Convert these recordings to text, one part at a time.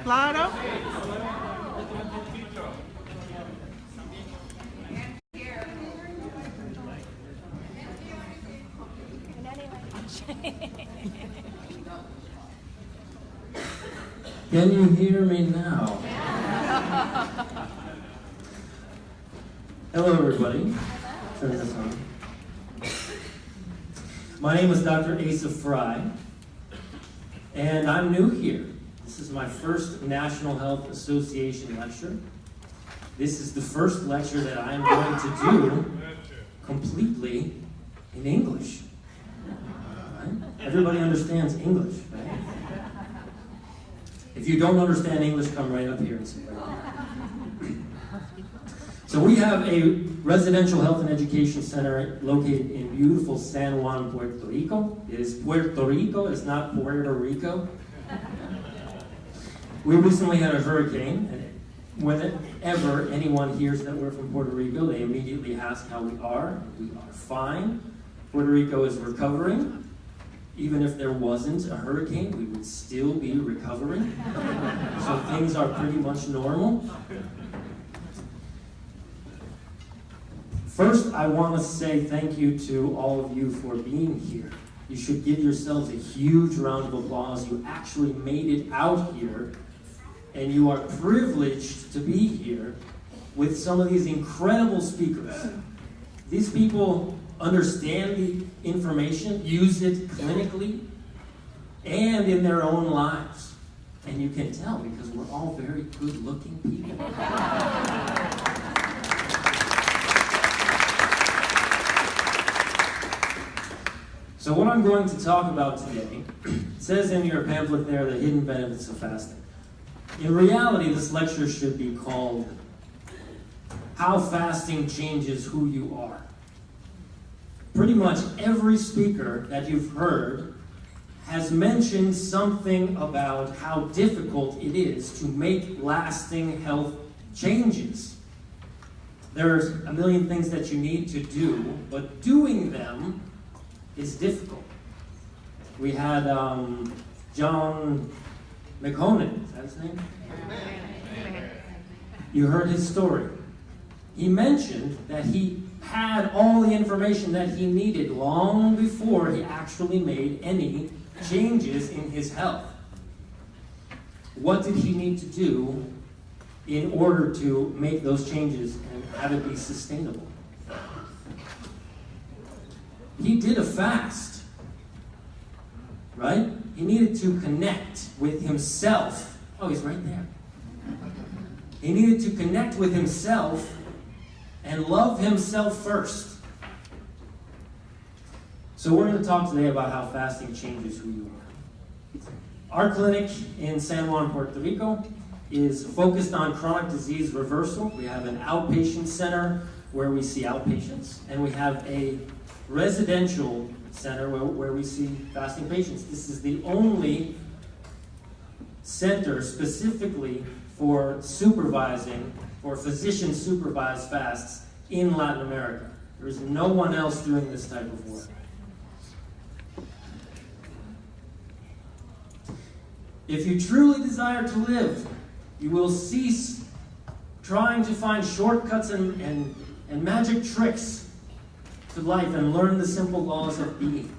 claro. Can you hear me now? Hello, everybody. Turn this on. My name is Dr. Asa Frey, and I'm new here. This is my first National Health Association lecture. This is the first lecture that I'm going to do completely in English. Right? Everybody understands English, right? If you don't understand English, come right up here and sit right here. So we have a residential health and education center located in beautiful San Juan, Puerto Rico. It is Puerto Rico, it's not Puerto Rico. We recently had a hurricane, and whenever anyone hears that we're from Puerto Rico, they immediately ask how we are. We are fine. Puerto Rico is recovering. Even if there wasn't a hurricane, we would still be recovering. So things are pretty much normal. First, I want to say thank you to all of you for being here. You should give yourselves a huge round of applause. You actually made it out here, and you are privileged to be here with some of these incredible speakers. These people understand the information, use it clinically, and in their own lives. And you can tell because we're all very good-looking people. So what I'm going to talk about today, it says in your pamphlet there, the hidden benefits of fasting. In reality, this lecture should be called How Fasting Changes Who You Are. Pretty much every speaker that you've heard has mentioned something about how difficult it is to make lasting health changes. There's a million things that you need to do, but doing them is difficult. We had John McConan, is that his name? You heard his story. He mentioned that he had all the information that he needed long before he actually made any changes in his health. What did he need to do in order to make those changes and have it be sustainable? He did a fast, right? He needed to connect with himself. Oh, he's right there. He needed to connect with himself and love himself first. So we're going to talk today about how fasting changes who you are. Our clinic in San Juan, Puerto Rico is focused on chronic disease reversal. We have an outpatient center where we see outpatients, and we have a residential center where we see fasting patients. This is the only center specifically for supervising, for physician-supervised fasts in Latin America. There is no one else doing this type of work. If you truly desire to live, you will cease trying to find shortcuts and magic tricks to life and learn the simple laws of being.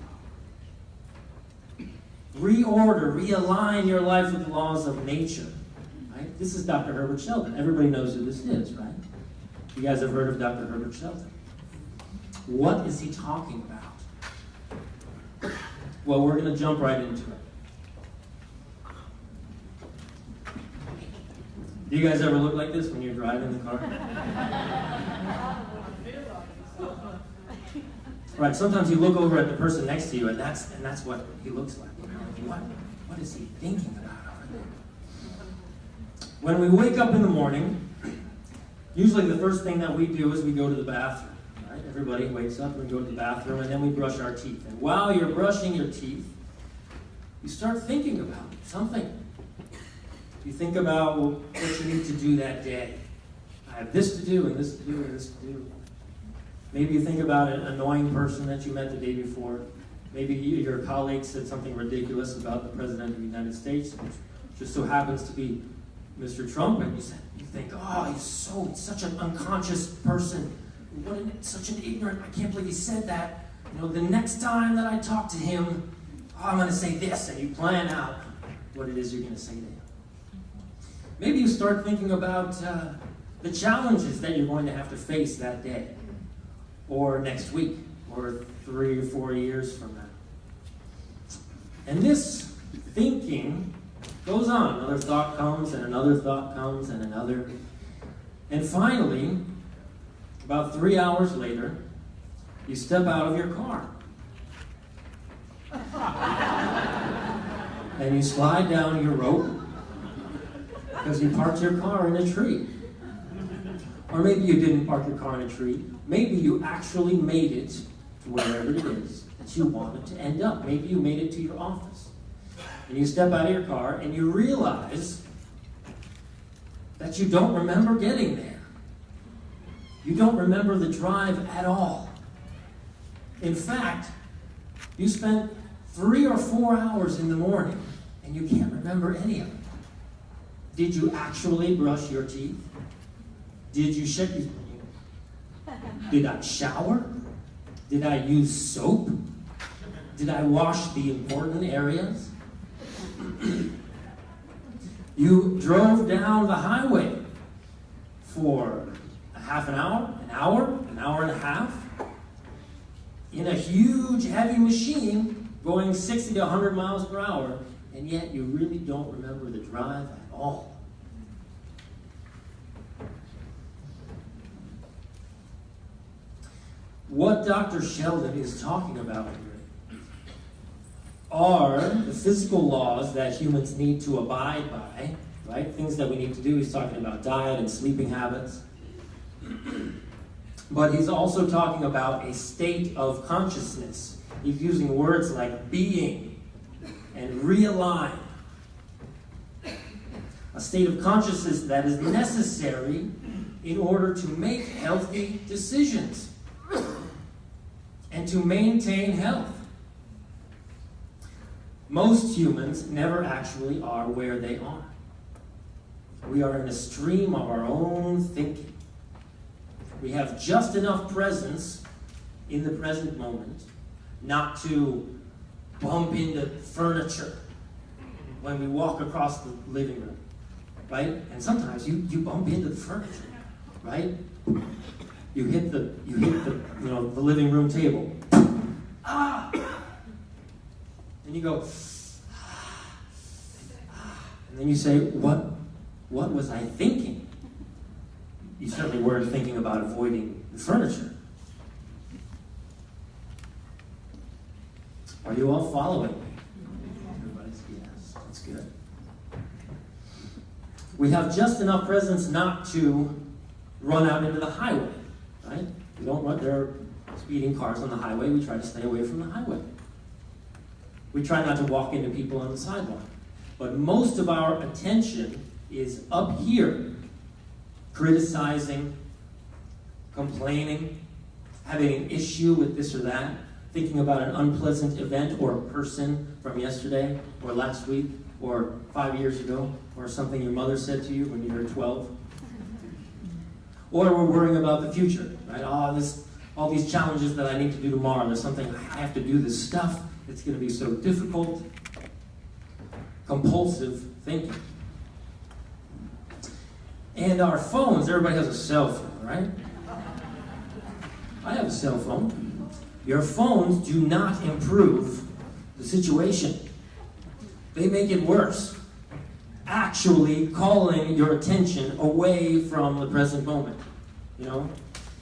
Reorder, realign your life with the laws of nature. Right? This is Dr. Herbert Sheldon. Everybody knows who this is, right? You guys have heard of Dr. Herbert Sheldon. What is he talking about? Well, we're going to jump right into it. Do you guys ever look like this when you're driving the car? Right, sometimes you look over at the person next to you, and that's what he looks like. You know, like, what is he thinking about over there? When we wake up in the morning, usually the first thing that we do is we go to the bathroom. Right? Everybody wakes up and we go to the bathroom, and then we brush our teeth. And while you're brushing your teeth, you start thinking about something. You think about what you need to do that day. I have this to do, and this to do, and this to do. Maybe you think about an annoying person that you met the day before. Maybe your colleague said something ridiculous about the President of the United States, which just so happens to be Mr. Trump, and you think, oh, he's such an unconscious person. Such an ignorant, I can't believe he said that. The next time that I talk to him, I'm going to say this, and you plan out what it is you're going to say to him. Maybe you start thinking about the challenges that you're going to have to face that day, or next week, or 3 or 4 years from now. And this thinking goes on. Another thought comes, and another thought comes, and another. And finally, about 3 hours later, you step out of your car. And you slide down your rope because you parked your car in a tree. Or maybe you didn't park your car in a tree. Maybe you actually made it to wherever it is that you wanted to end up. Maybe you made it to your office. And you step out of your car and you realize that you don't remember getting there. You don't remember the drive at all. In fact, you spent 3 or 4 hours in the morning and you can't remember any of it. Did you actually brush your teeth? Did you shake your... Did I shower? Did I use soap? Did I wash the important areas? You drove down the highway for a half an hour, an hour and a half, in a huge, heavy machine going 60 to 100 miles per hour, and yet you really don't remember the drive at all. What Dr. Sheldon is talking about here are the physical laws that humans need to abide by, right? Things that we need to do. He's talking about diet and sleeping habits. But he's also talking about a state of consciousness. He's using words like being and realign. A state of consciousness that is necessary in order to make healthy decisions and to maintain health. Most humans never actually are where they are. We are in a stream of our own thinking. We have just enough presence in the present moment not to bump into furniture when we walk across the living room, right? And sometimes you bump into the furniture, right? You hit the the living room table. Ah! And you go, and then you say, what was I thinking? You certainly weren't thinking about avoiding the furniture. Are you all following me? Everybody's, yes, that's good. We have just enough presence not to run out into the highway, right? We don't run, there are speeding cars on the highway. We try to stay away from the highway. We try not to walk into people on the sidewalk. But most of our attention is up here, criticizing, complaining, having an issue with this or that, thinking about an unpleasant event or a person from yesterday or last week or 5 years ago or something your mother said to you when you were 12. Or we're worrying about the future, right? All these challenges that I need to do tomorrow. There's something I have to do, this stuff. It's going to be so difficult. Compulsive thinking. And our phones, everybody has a cell phone, right? I have a cell phone. Your phones do not improve the situation. They make it worse. Actually calling your attention away from the present moment. You know?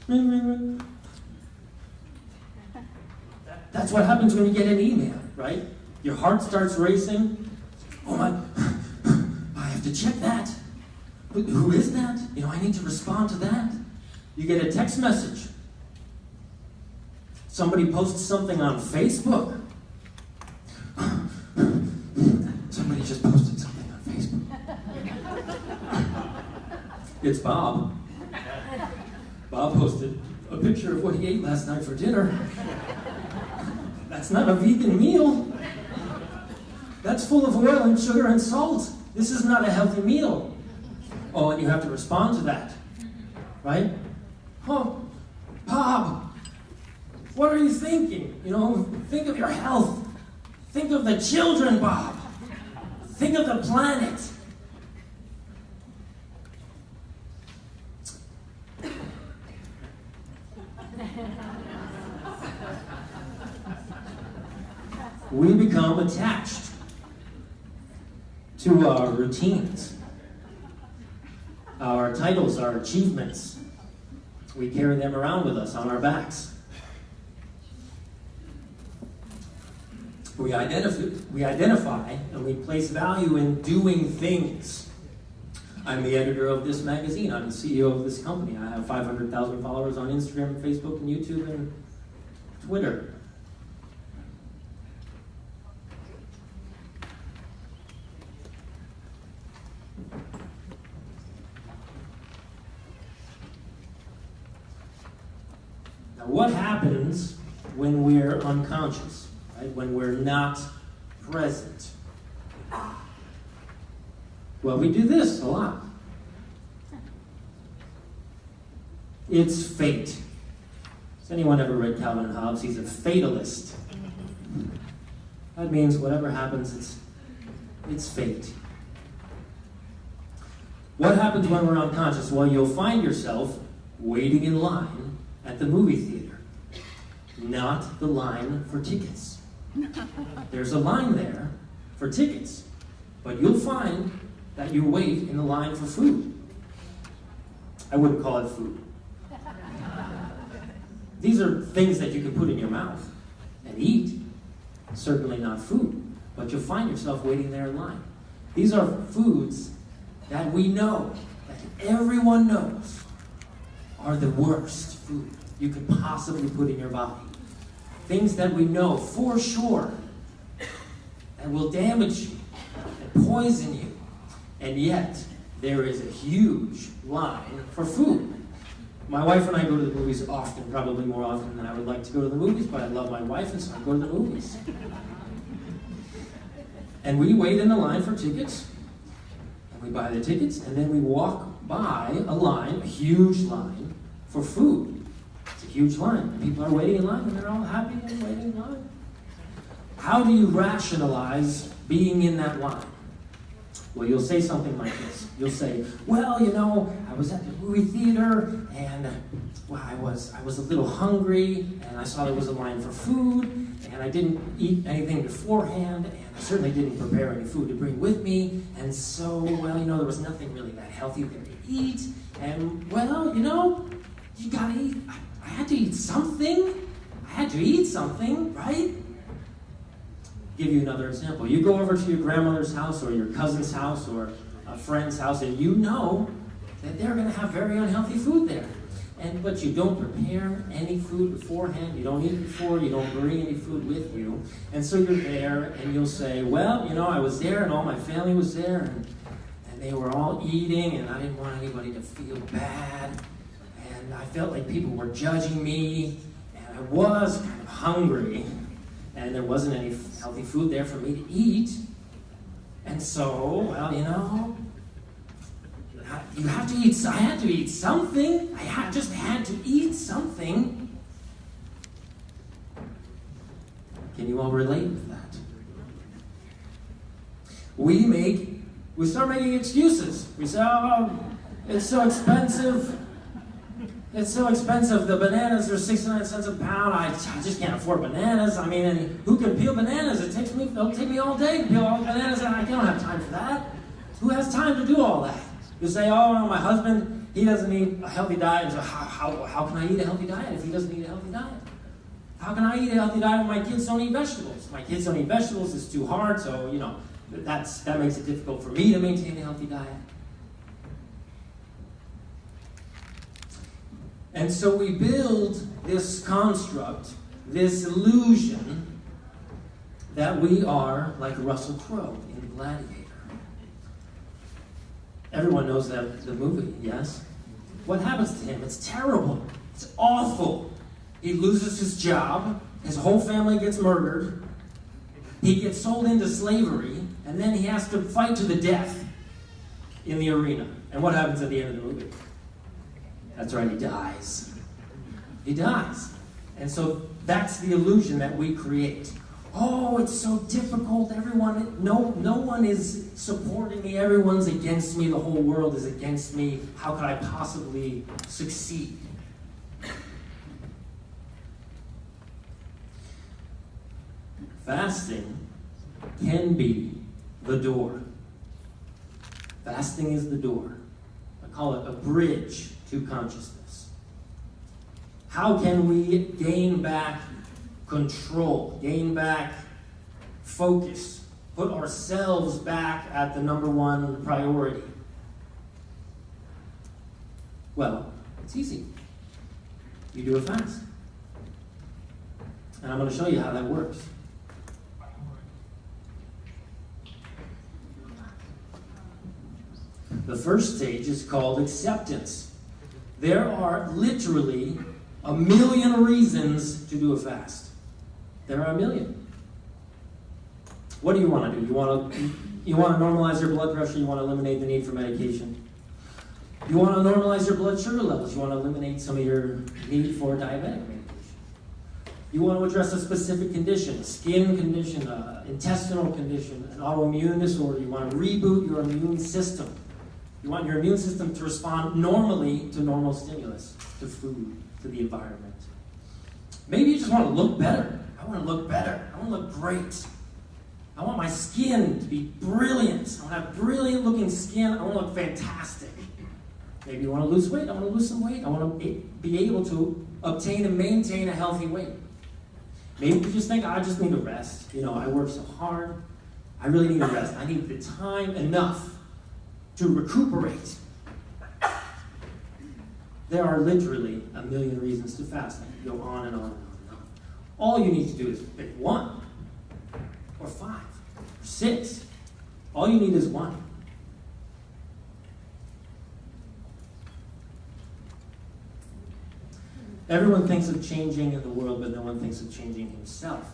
Ring, ring, ring. That's what happens when you get an email, right? Your heart starts racing. Oh my, I have to check that. Who is that? I need to respond to that. You get a text message. Somebody posts something on Facebook. Somebody just posted something on Facebook. It's Bob. Bob posted a picture of what he ate last night for dinner. That's not a vegan meal. That's full of oil and sugar and salt. This is not a healthy meal. Oh, and you have to respond to that, right? Oh, Bob, what are you thinking? You know, think of your health. Think of the children, Bob. Think of the planet. We become attached to our routines, our titles, our achievements. We carry them around with us on our backs. We identify and we place value in doing things. I'm the editor of this magazine. I'm the CEO of this company. I have 500,000 followers on Instagram, Facebook, and YouTube, and Twitter. Now, what happens when we're unconscious, right? When we're not present? Well, we do this a lot. It's fate. Has anyone ever read Calvin and Hobbes? He's a fatalist. That means whatever happens, it's fate. What happens when we're unconscious? Well, you'll find yourself waiting in line at the movie theater. Not the line for tickets. There's a line there for tickets, but you'll find that you wait in the line for food. I wouldn't call it food. These are things that you can put in your mouth and eat. Certainly not food, but you'll find yourself waiting there in line. These are foods that we know, that everyone knows, are the worst food you could possibly put in your body. Things that we know for sure that will damage you and poison you. And yet, there is a huge line for food. My wife and I go to the movies often, probably more often than I would like to go to the movies, but I love my wife, and so I go to the movies. And we wait in the line for tickets, and we buy the tickets, and then we walk by a line, a huge line, for food. It's a huge line. And people are waiting in line, and they're all happy and waiting in line. How do you rationalize being in that line? Well, you'll say something like this. You'll say, well, you know, I was at the movie theater, and well, I was a little hungry, and I saw there was a line for food, and I didn't eat anything beforehand, and I certainly didn't prepare any food to bring with me, and so, well, you know, there was nothing really that healthy there to eat, and, well, you know, you gotta eat. I had to eat something. I had to eat something, right? Give you another example. You go over to your grandmother's house or your cousin's house or a friend's house, and you know that they're going to have very unhealthy food there. But you don't prepare any food beforehand. You don't eat before. You don't bring any food with you. And so you're there, and you'll say, well, you know, I was there, and all my family was there, and they were all eating, and I didn't want anybody to feel bad. And I felt like people were judging me, and I was kind of hungry. And there wasn't any healthy food there for me to eat. And so, well, you know, you have to eat. I had to eat something. Just had to eat something. Can you all relate with that? We start making excuses. We say, oh, it's so expensive. It's so expensive. The bananas are 69 cents a pound. I just can't afford bananas. I mean, and who can peel bananas? It'll take me all day to peel all the bananas, and I don't have time for that. Who has time to do all that? You say, oh, no, my husband, he doesn't eat a healthy diet. So how can I eat a healthy diet if he doesn't eat a healthy diet? How can I eat a healthy diet when my kids don't eat vegetables? My kids don't eat vegetables. It's too hard. So, you know, that makes it difficult for me to maintain a healthy diet. And so we build this construct, this illusion that we are like Russell Crowe in Gladiator. Everyone knows that the movie, yes? What happens to him? It's terrible. It's awful. He loses his job. His whole family gets murdered. He gets sold into slavery, and then he has to fight to the death in the arena. And what happens at the end of the movie? That's right, he dies. He dies. And so that's the illusion that we create. Oh, it's so difficult. No one is supporting me. Everyone's against me. The whole world is against me. How could I possibly succeed? Fasting can be the door. Fasting is the door. I call it a bridge to consciousness. How can we gain back control, gain back focus, put ourselves back at the number one priority? Well, it's easy. You do a fast. And I'm going to show you how that works. The first stage is called acceptance. There are literally a million reasons to do a fast. There are a million. What do you want to do? You want to normalize your blood pressure? You want to eliminate the need for medication? You want to normalize your blood sugar levels? You want to eliminate some of your need for diabetic medication? You want to address a specific condition, a skin condition, an intestinal condition, an autoimmune disorder. You want to reboot your immune system. You want your immune system to respond normally to normal stimulus, to food, to the environment. Maybe you just want to look better. I want to look better. I want to look great. I want my skin to be brilliant. I want to have brilliant looking skin. I want to look fantastic. Maybe you want to lose weight. I want to lose some weight. I want to be able to obtain and maintain a healthy weight. Maybe you just think, I just need to rest. I work so hard. I really need to rest. I need the time enough to recuperate. There are literally a million reasons to fast. I can go on and on and on and on. All you need to do is pick one, or 5, or 6. All you need is one. Everyone thinks of changing the world, but no one thinks of changing himself.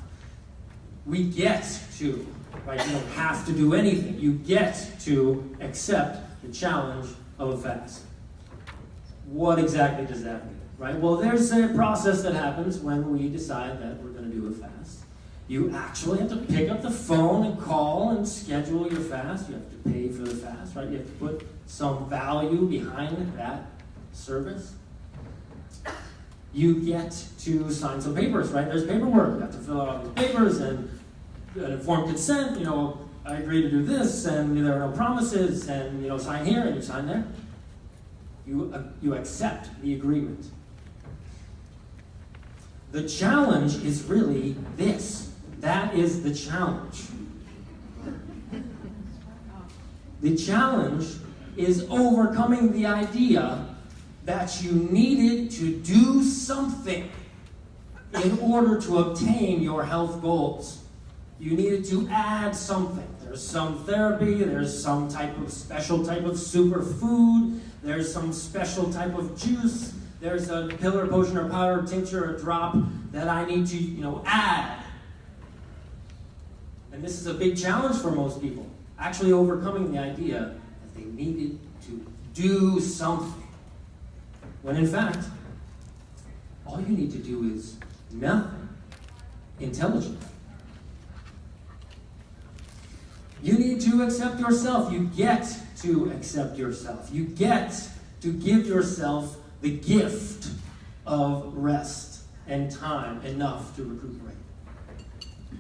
We get to, right? You don't have to do anything. You get to accept the challenge of a fast. What exactly does that mean, right? Well, there's a process that happens when we decide that we're going to do a fast. You actually have to pick up the phone and call and schedule your fast. You have to pay for the fast, right? You have to put some value behind that service. You get to sign some papers, right? There's paperwork. You have to fill out all these papers and an informed consent. I agree to do this, and there are no promises, and sign here and you sign there. You accept the agreement. The challenge is really this. That is the challenge. The challenge is overcoming the idea that you needed to do something in order to obtain your health goals. You needed to add something. There's some therapy, there's some special type of superfood, there's some special type of juice, there's a pill or potion or powder or tincture or drop that I need to, add. And this is a big challenge for most people, actually overcoming the idea that they needed to do something. When in fact, all you need to do is nothing intelligent. You need to accept yourself. You get to accept yourself. You get to give yourself the gift of rest and time enough to recuperate.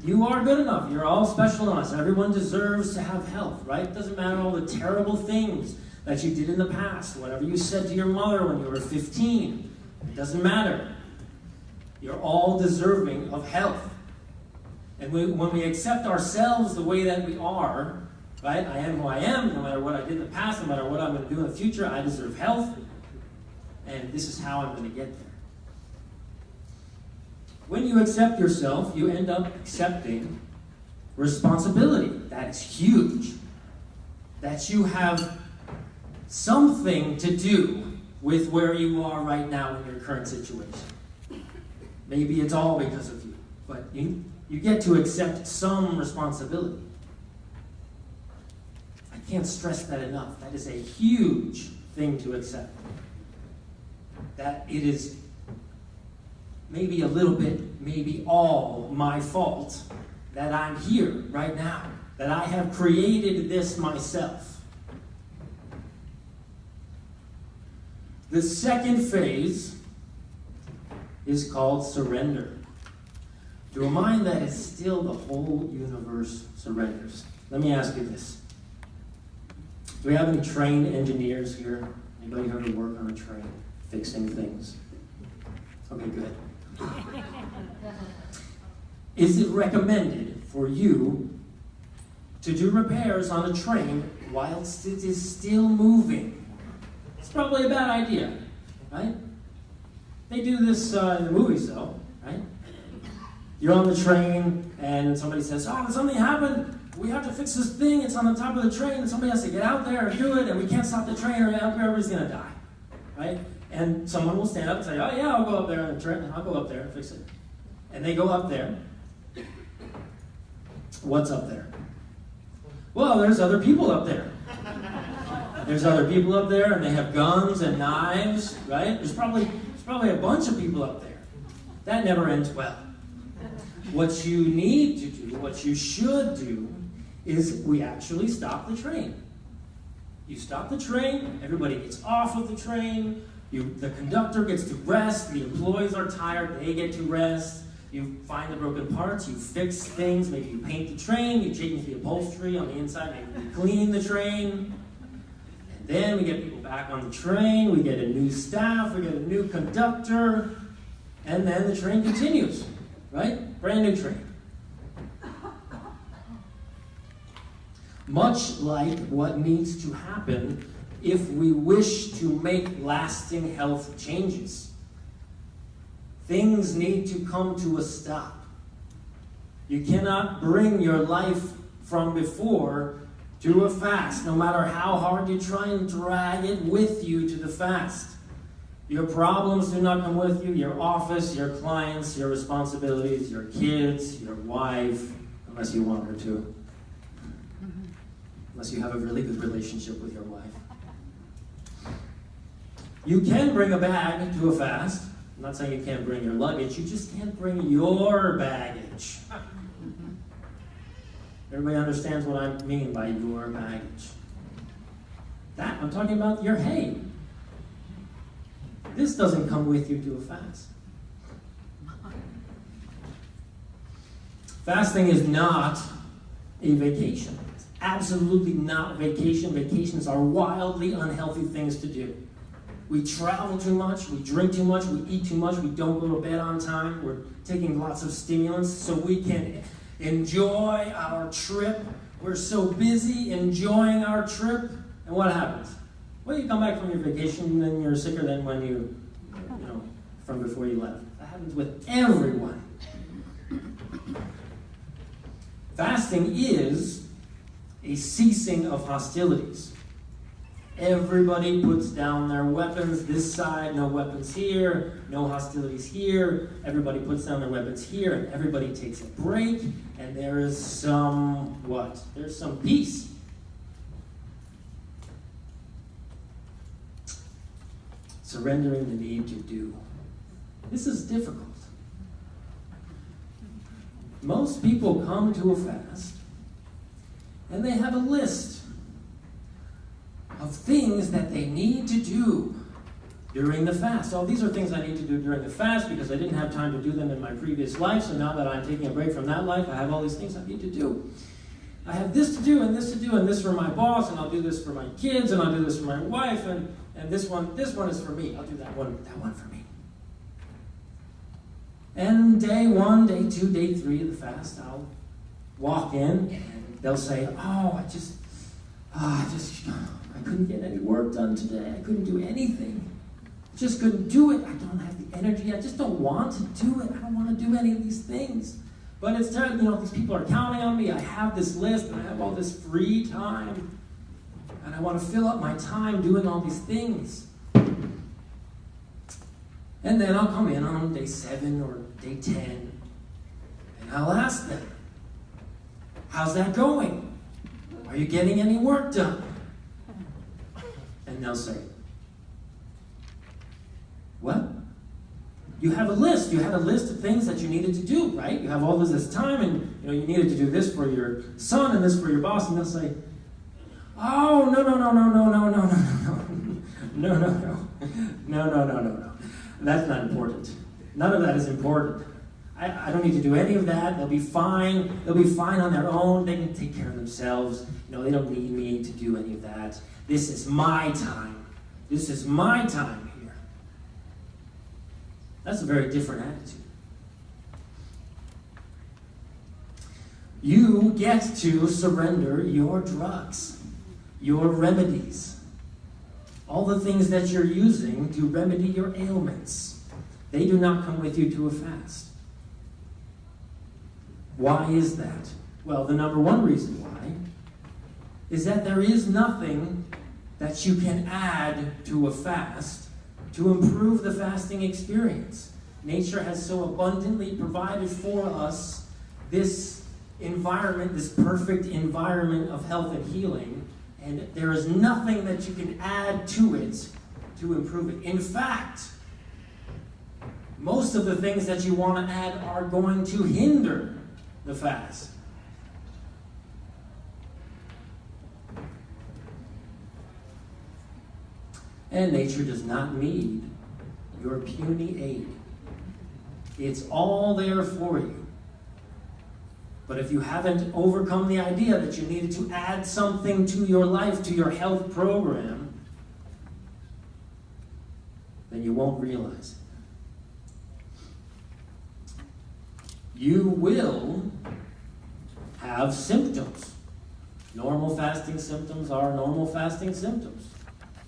You are good enough. You're all special enough. Everyone deserves to have health, right? It doesn't matter all the terrible things that you did in the past, whatever you said to your mother when you were 15. It doesn't matter. You're all deserving of health. And when we accept ourselves the way that we are, right? I am who I am, no matter what I did in the past, no matter what I'm going to do in the future, I deserve health. And this is how I'm going to get there. When you accept yourself, you end up accepting responsibility. That is huge. That you have something to do with where you are right now in your current situation. Maybe it's all because of you, but you get to accept some responsibility. I I can't stress that enough. That is a huge thing to accept. That it is maybe a little bit, maybe all my fault that I'm here right now, that I have created this myself. The second phase is called surrender. To a mind that is still, the whole universe surrenders. Let me ask you this. Do we have any trained engineers here? Anybody ever work on a train, fixing things? Okay, good. Is it recommended for you to do repairs on a train whilst it is still moving? It's probably a bad idea, right? They do this in the movies, though, right? You're on the train, and somebody says, oh, something happened. We have to fix this thing. It's on the top of the train, and somebody has to get out there and do it, and we can't stop the train, or everybody's going to die, right? And someone will stand up and say, oh, yeah, I'll go up there on the train. I'll go up there and fix it. And they go up there. What's up there? Well, there's other people up there. There's other people up there, and they have guns and knives, right? There's probably a bunch of people up there. That never ends well. What you need to do, what you should do, is we actually stop the train. You stop the train, everybody gets off of the train, the conductor gets to rest, the employees are tired, they get to rest, you find the broken parts, you fix things, maybe you paint the train, you change the upholstery on the inside, maybe you clean the train, and then we get people back on the train, we get a new staff, we get a new conductor, and then the train continues, right? Brand new train. Much like what needs to happen if we wish to make lasting health changes. Things need to come to a stop. You cannot bring your life from before to a fast, no matter how hard you try and drag it with you to the fast. Your problems do not come with you, your office, your clients, your responsibilities, your kids, your wife, unless you want her to. Unless you have a really good relationship with your wife. You can bring a bag to a fast. I'm not saying you can't bring your luggage, you just can't bring your baggage. Everybody understands what I mean by your baggage. That, I'm talking about your hay. This doesn't come with you to a fast. Fasting is not a vacation. It's absolutely not a vacation. Vacations are wildly unhealthy things to do. We travel too much, we drink too much, we eat too much, we don't go to bed on time, we're taking lots of stimulants so we can enjoy our trip. We're so busy enjoying our trip, and what happens? Well, you come back from your vacation and you're sicker than when you from before you left. That happens with everyone. Fasting is a ceasing of hostilities. Everybody puts down their weapons. This side, no weapons here, no hostilities here. Everybody puts down their weapons here, and everybody takes a break, and there is some, what? There's some peace. Surrendering the need to do. This is difficult. Most people come to a fast, and they have a list of things that they need to do during the fast. Oh, these are things I need to do during the fast because I didn't have time to do them in my previous life, so now that I'm taking a break from that life, I have all these things I need to do. I have this to do, and this to do, and this for my boss, and I'll do this for my kids, and I'll do this for my wife, and this one is for me. I'll do that one for me. And day 1, day 2, day 3 of the fast, I'll walk in, and they'll say, I couldn't get any work done today. I couldn't do anything. I just couldn't do it. I don't have the energy. I just don't want to do it. I don't want to do any of these things. But it's terrible, these people are counting on me. I have this list, and I have all this free time. And I want to fill up my time doing all these things. And then I'll come in on day 7 or day 10, and I'll ask them, how's that going? Are you getting any work done? And they'll say, what? You have a list. You had a list of things that you needed to do, right? You have all this time, and you needed to do this for your son and this for your boss, and they'll say, oh, no. That's not important. None of that is important. I don't need to do any of that. They'll be fine. They'll be fine on their own. They can take care of themselves. They don't need me to do any of that. This is my time. This is my time here. That's a very different attitude. You get to surrender your drugs, your remedies, all the things that you're using to remedy your ailments. They do not come with you to a fast. Why is that? Well, the number one reason why is that there is nothing that you can add to a fast to improve the fasting experience. Nature has so abundantly provided for us this environment, this perfect environment of health and healing, and there is nothing that you can add to it to improve it. In fact, most of the things that you want to add are going to hinder the fast. And nature does not need your puny aid. It's all there for you. But if you haven't overcome the idea that you needed to add something to your life, to your health program, then you won't realize it. You will have symptoms. Normal fasting symptoms are normal fasting symptoms.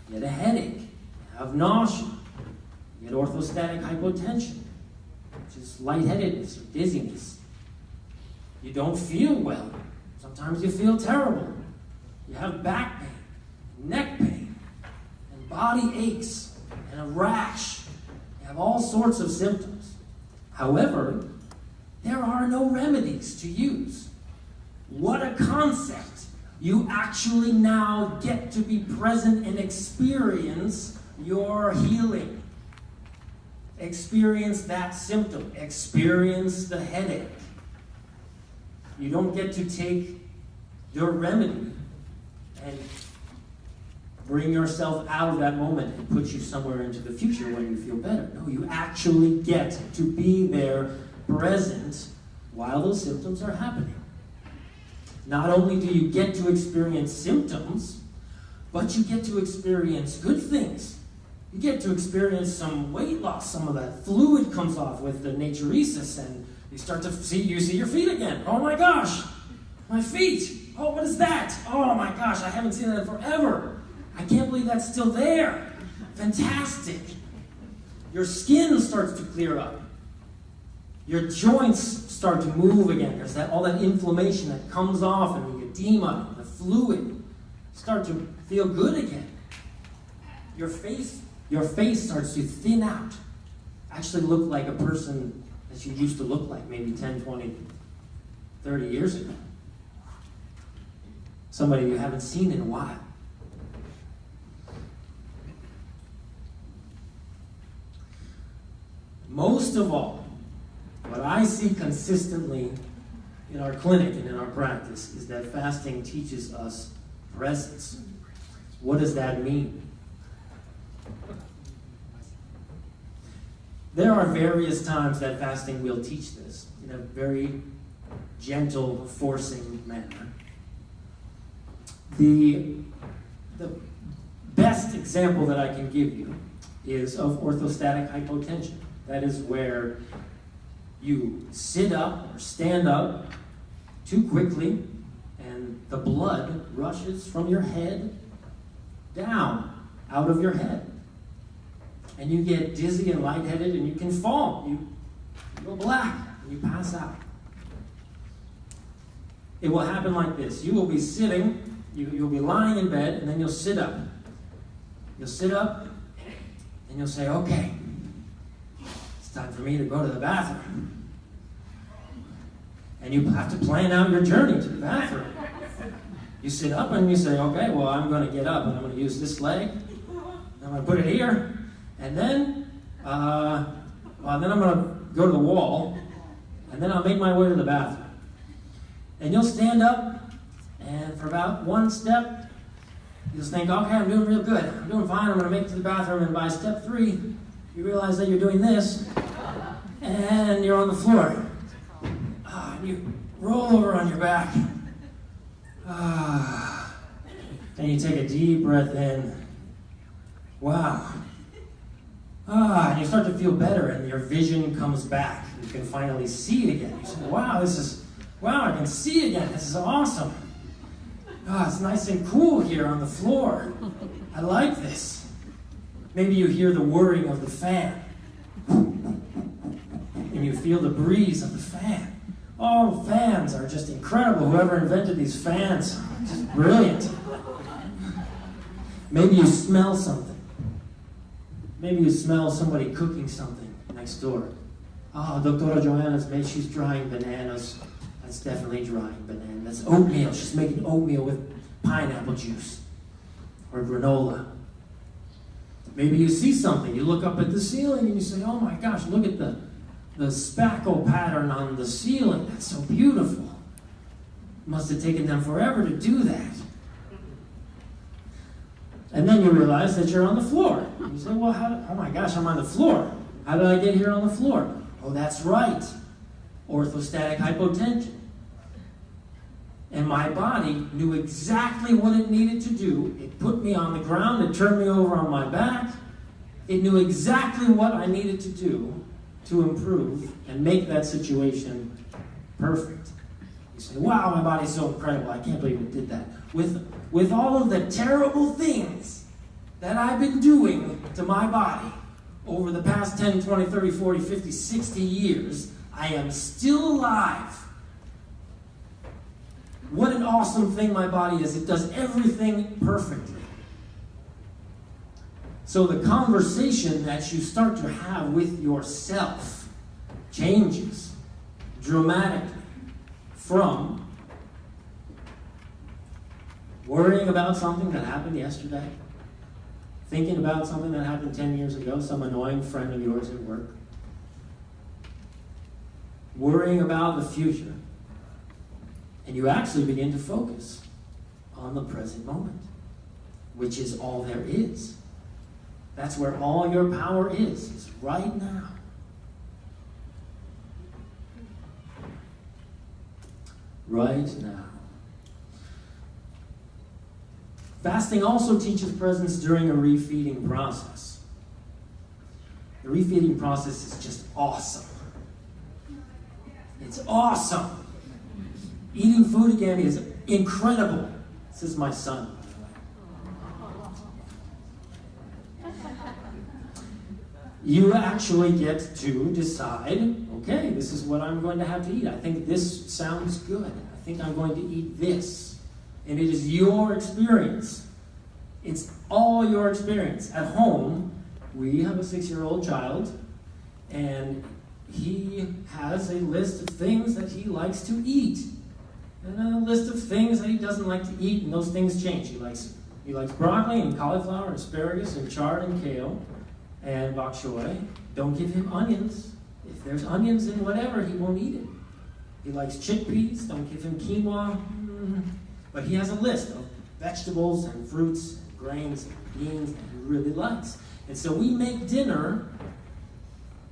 You get a headache, you have nausea, you get orthostatic hypotension, which is lightheadedness or dizziness. You don't feel well. Sometimes you feel terrible. You have back pain, neck pain, and body aches, and a rash. You have all sorts of symptoms. However, there are no remedies to use. What a concept! You actually now get to be present and experience your healing. Experience that symptom. Experience the headache. You don't get to take your remedy and bring yourself out of that moment and put you somewhere into the future when you feel better. No, you actually get to be there present while those symptoms are happening. Not only do you get to experience symptoms, but you get to experience good things. You get to experience some weight loss. Some of that fluid comes off with the naturesis, and you start to see your feet again. Oh my gosh, my feet. Oh, what is that? Oh my gosh, I haven't seen that in forever. I can't believe that's still there. Fantastic. Your skin starts to clear up. Your joints start to move again. There's all that inflammation that comes off, and the edema, the fluid, start to feel good again. Your face starts to thin out. Actually look like a person that you used to look like maybe 10, 20, 30 years ago. Somebody you haven't seen in a while. Most of all, what I see consistently in our clinic and in our practice is that fasting teaches us presence. What does that mean? There are various times that fasting will teach this in a very gentle, forcing manner. The best example that I can give you is of orthostatic hypotension. That is where you sit up or stand up too quickly, and the blood rushes from your head down, out of your head. And you get dizzy and lightheaded, and you can fall. You go black, and you pass out. It will happen like this. You will be sitting, you'll be lying in bed, and then you'll sit up. You'll sit up, and you'll say, okay, it's time for me to go to the bathroom. And you have to plan out your journey to the bathroom. You sit up and you say, okay, well, I'm going to get up and I'm going to use this leg. I'm going to put it here. And then, then I'm going to go to the wall. And then I'll make my way to the bathroom. And you'll stand up, and for about one step, you'll think, okay, I'm doing real good. I'm doing fine. I'm going to make it to the bathroom. And by step 3, you realize that you're doing this, and you're on the floor. And you roll over on your back. And you take a deep breath in. Wow. And you start to feel better, and your vision comes back. You can finally see it again. You say, wow, I can see again. This is awesome. It's nice and cool here on the floor. I like this. Maybe you hear the whirring of the fan. And you feel the breeze of the fan. Oh, fans are just incredible. Whoever invented these fans, just brilliant. Maybe you smell something. Maybe you smell somebody cooking something next door. Dr. Joanna's made, she's drying bananas. That's definitely drying banana. That's oatmeal. She's making oatmeal with pineapple juice or granola. Maybe you see something. You look up at the ceiling and you say, oh my gosh, look at the spackle pattern on the ceiling. That's so beautiful. Must have taken them forever to do that. And then you realize that you're on the floor. You say, well, oh my gosh, I'm on the floor. How did I get here on the floor? Oh, that's right. Orthostatic hypotension. And my body knew exactly what it needed to do. It put me on the ground. It turned me over on my back. It knew exactly what I needed to do to improve and make that situation perfect. You say, wow, my body's so incredible. I can't believe it did that. With all of the terrible things that I've been doing to my body over the past 10, 20, 30, 40, 50, 60 years, I am still alive. What an awesome thing my body is. It does everything perfectly. So the conversation that you start to have with yourself changes dramatically from worrying about something that happened yesterday, thinking about something that happened 10 years ago, some annoying friend of yours at work, worrying about the future, and you actually begin to focus on the present moment, which is all there is. That's where all your power is right now. Right now. Fasting also teaches presence during a refeeding process. The refeeding process is just awesome. It's awesome. Eating food again is incredible. This is my son, by the way. You actually get to decide, okay, this is what I'm going to have to eat. I think this sounds good. I think I'm going to eat this. And it is your experience. It's all your experience. At home, we have a 6-year-old child, and he has a list of things that he likes to eat. And a list of things that he doesn't like to eat, and those things change. He likes broccoli and cauliflower, asparagus and chard and kale and bok choy. Don't give him onions. If there's onions in whatever, he won't eat it. He likes chickpeas. Don't give him quinoa. But he has a list of vegetables and fruits and grains and beans that he really likes. And so we make dinner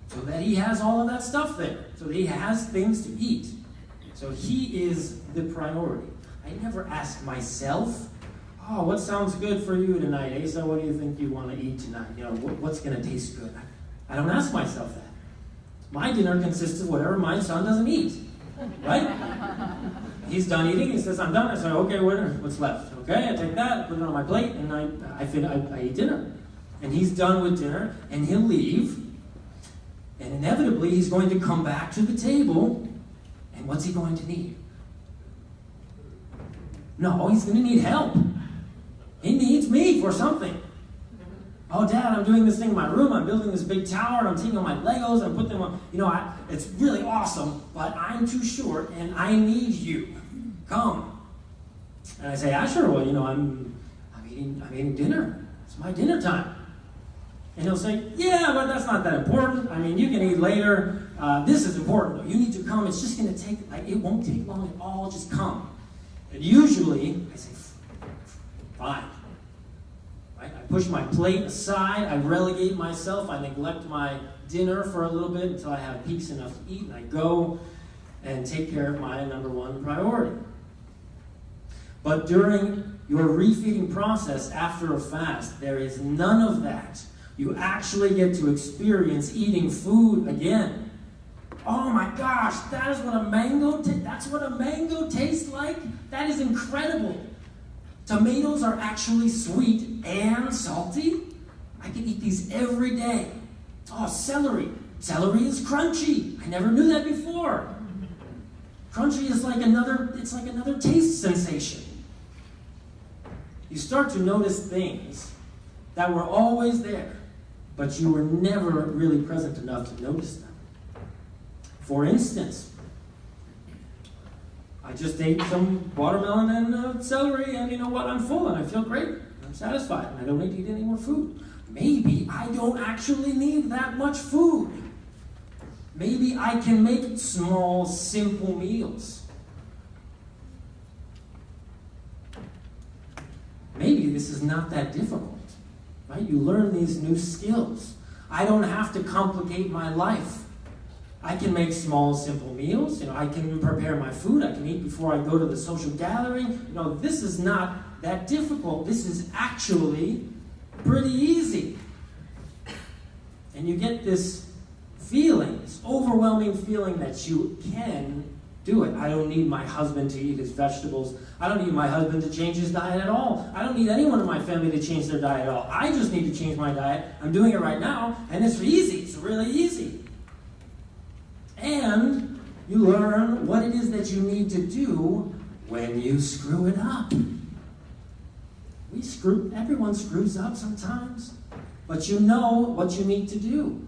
so that he has all of that stuff there, so that he has things to eat. So he is the priority. I never ask myself, oh, what sounds good for you tonight? Asa, what do you think you want to eat tonight? You know, what's going to taste good? I don't ask myself that. My dinner consists of whatever my son doesn't eat, right? He's done eating. He says, I'm done. I say, okay, what's left? Okay, I take that, put it on my plate, and I eat dinner. And he's done with dinner, and he'll leave. And inevitably, he's going to come back to the table. And what's he going to need? No, he's going to need help. He needs me for something. Oh, Dad, I'm doing this thing in my room. I'm building this big tower, and I'm taking all my Legos and put them on. It's really awesome, but I'm too short, and I need you. Come. And I say, Asher, well, I'm eating dinner. It's my dinner time. And he'll say, yeah, but that's not that important. You can eat later. This is important, though. You need to come. It's just going to take, it won't take long at all. Just come. And usually, I say, fine. Right? I push my plate aside. I relegate myself. I neglect my dinner for a little bit until I have peace enough to eat. And I go and take care of my number one priority. But during your refeeding process after a fast, there is none of that. You actually get to experience eating food again. Oh my gosh, that's what a mango tastes like? That is incredible. Tomatoes are actually sweet and salty. I can eat these every day. Oh, celery. Celery is crunchy. I never knew that before. Crunchy is like another taste sensation. You start to notice things that were always there, but you were never really present enough to notice them. For instance, I just ate some watermelon and celery, and you know what? I'm full and I feel great. I'm satisfied and I don't need to eat any more food. Maybe I don't actually need that much food. Maybe I can make small, simple meals. Maybe this is not that difficult, right? You learn these new skills. I don't have to complicate my life. I can make small, simple meals. I can prepare my food. I can eat before I go to the social gathering. This is not that difficult. This is actually pretty easy. And you get this feeling, this overwhelming feeling that you can do it. I don't need my husband to eat his vegetables. I don't need my husband to change his diet at all. I don't need anyone in my family to change their diet at all. I just need to change my diet. I'm doing it right now, and it's easy. It's really easy. And you learn what it is that you need to do when you screw it up. Everyone screws up sometimes, but you know what you need to do.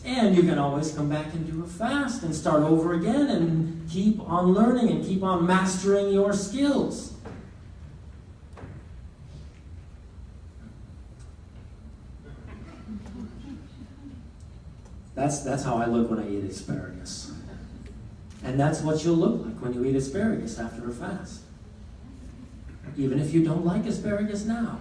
And you can always come back and do a fast and start over again and keep on learning and keep on mastering your skills. That's how I look when I eat asparagus. And that's what you'll look like when you eat asparagus after a fast. Even if you don't like asparagus now.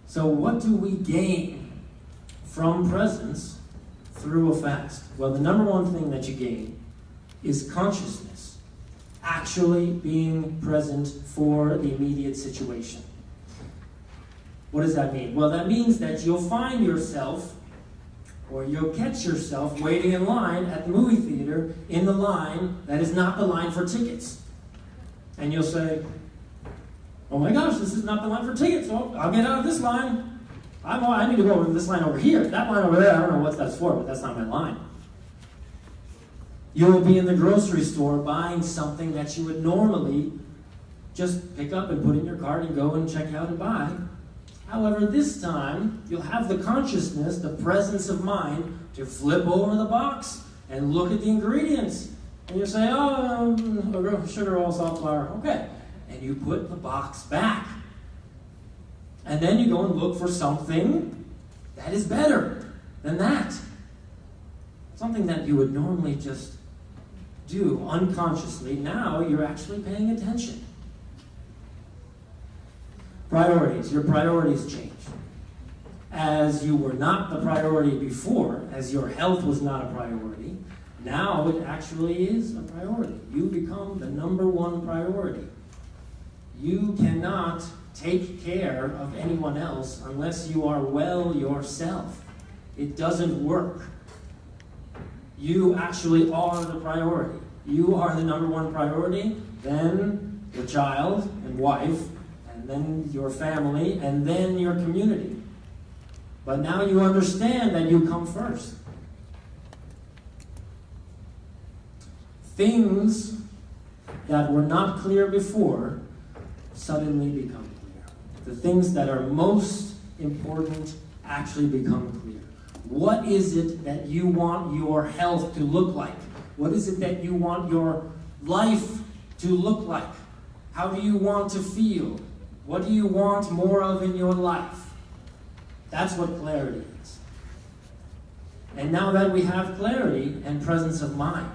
So what do we gain from presence through a fast? Well, the number one thing that you gain is consciousness. Actually being present for the immediate situation. What does that mean? Well, that means that you'll find yourself, or you'll catch yourself waiting in line at the movie theater in the line that is not the line for tickets. And you'll say, oh my gosh, this is not the line for tickets, so I'll get out of this line. I need to go over to this line over here. That line over there, I don't know what that's for, but that's not my line. You'll be in the grocery store buying something that you would normally just pick up and put in your cart and go and check out and buy. However, this time, you'll have the consciousness, the presence of mind, to flip over the box and look at the ingredients. And you'll say, sugar, oil, salt, flour, okay. And you put the box back. And then you go and look for something that is better than that. Something that you would normally just do unconsciously. Now you're actually paying attention. Priorities. Your priorities change. As you were not the priority before, as your health was not a priority, now it actually is a priority. You become the number one priority. You cannot take care of anyone else unless you are well yourself. It doesn't work. You actually are the priority. You are the number one priority, then your child and wife, and then your family, and then your community. But now you understand that you come first. Things that were not clear before suddenly become clear. The things that are most important actually become clear. What is it that you want your health to look like? What is it that you want your life to look like? How do you want to feel? What do you want more of in your life? That's what clarity is. And now that we have clarity and presence of mind,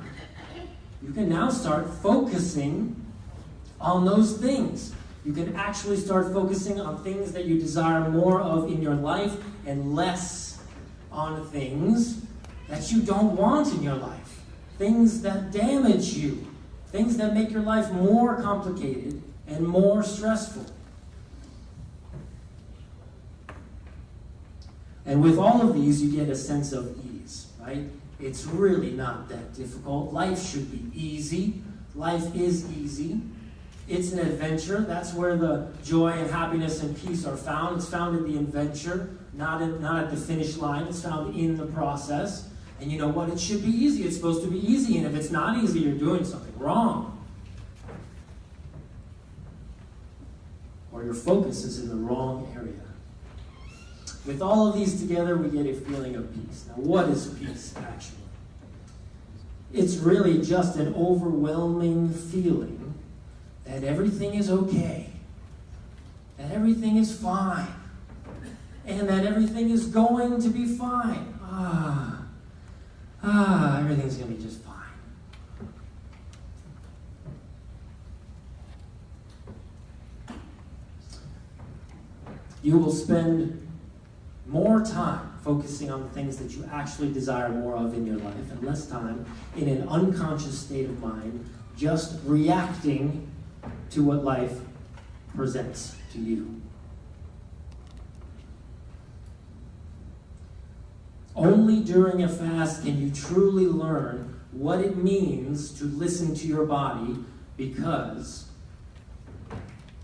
you can now start focusing on those things. You can actually start focusing on things that you desire more of in your life and less on things that you don't want in your life. Things that damage you. Things that make your life more complicated and more stressful. And with all of these, you get a sense of ease, right? It's really not that difficult. Life should be easy. Life is easy. It's an adventure. That's where the joy and happiness and peace are found. It's found in the adventure, not at the finish line. It's found in the process. And you know what? It should be easy. It's supposed to be easy. And if it's not easy, you're doing something wrong. Or your focus is in the wrong area. With all of these together, we get a feeling of peace. Now, what is peace, actually? It's really just an overwhelming feeling that everything is okay, that everything is fine, and that everything is going to be fine. Everything's going to be just fine. You will spend more time focusing on the things that you actually desire more of in your life, and less time in an unconscious state of mind, just reacting to what life presents to you. Only during a fast can you truly learn what it means to listen to your body, because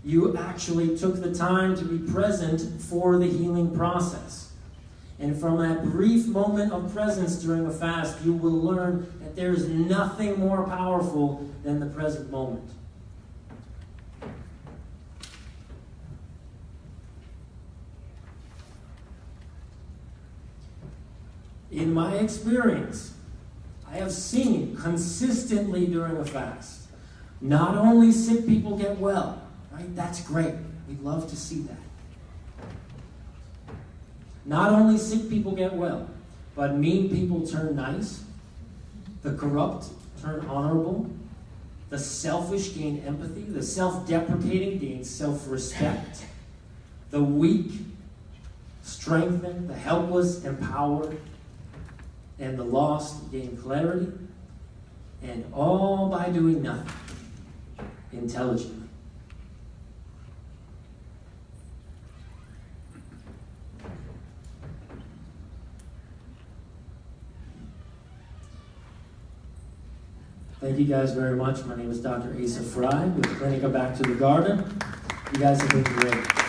you actually took the time to be present for the healing process. And from that brief moment of presence during a fast, you will learn that there is nothing more powerful than the present moment. In my experience, I have seen consistently during a fast, not only sick people get well, right? That's great. We'd love to see that. Not only sick people get well, but mean people turn nice, the corrupt turn honorable, the selfish gain empathy, the self-deprecating gain self-respect, the weak strengthen, the helpless empowered, and the lost gain clarity, and all by doing nothing intelligently. Thank you guys very much. My name is Dr. Asa Frey with Clínical Back to the Garden. You guys have been great.